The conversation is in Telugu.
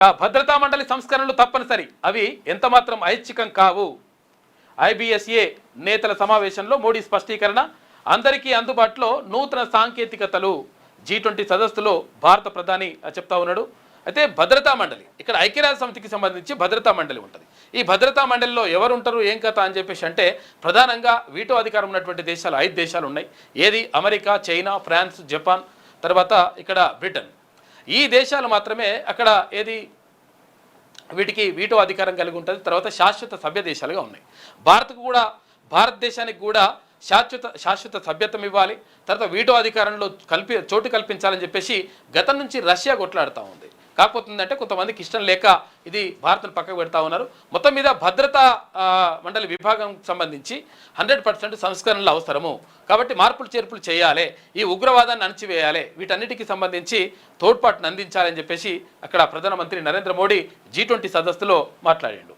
భద్రతా మండలి సంస్కరణలు తప్పనిసరి, అవి ఎంతమాత్రం ఐచ్ఛికం కావు. ఐబిఎస్ఏ నేతల సమావేశంలో మోడీ స్పష్టీకరణ. అందరికీ అందుబాటులో నూతన సాంకేతికతలు. G20 సదస్సులో భారత ప్రధాని చెప్తా ఉన్నాడు. అయితే భద్రతా మండలి, ఇక్కడ ఐక్యరాజ్య సమితికి సంబంధించి భద్రతా మండలి ఉంటుంది. ఈ భద్రతా మండలిలో ఎవరు ఉంటారు, ఏం కథ అని చెప్పేసి అంటే, ప్రధానంగా వీటో అధికారం ఉన్నటువంటి దేశాలు 5 దేశాలు ఉన్నాయి. ఏది? అమెరికా, చైనా, ఫ్రాన్స్, జపాన్, తర్వాత ఇక్కడ బ్రిటన్. ఈ దేశాలు మాత్రమే అక్కడ ఏది వీటికి వీటో అధికారం కలిగి ఉంటుంది. తర్వాత శాశ్వత సభ్య దేశాలుగా ఉన్నాయి. భారతదేశానికి కూడా శాశ్వత సభ్యత్వం ఇవ్వాలి. తర్వాత వీటో అధికారంలో చోటు కల్పించాలని చెప్పేసి గతం నుంచి రష్యా కొట్లాడుతూ ఉంది. కాకపోతుందంటే కొంతమందికి ఇష్టం లేక ఇది భారత్ను పక్కకు పెడతా ఉన్నారు. మొత్తం మీద భద్రతా మండలి విభాగం సంబంధించి 100% సంస్కరణలు అవసరము. కాబట్టి మార్పులు చేర్పులు చేయాలి, ఈ ఉగ్రవాదాన్ని అణచివేయాలి, వీటన్నిటికీ సంబంధించి తోడ్పాటును అందించాలని చెప్పేసి అక్కడ ప్రధానమంత్రి నరేంద్ర మోడీ G20 సదస్సులో మాట్లాడాడు.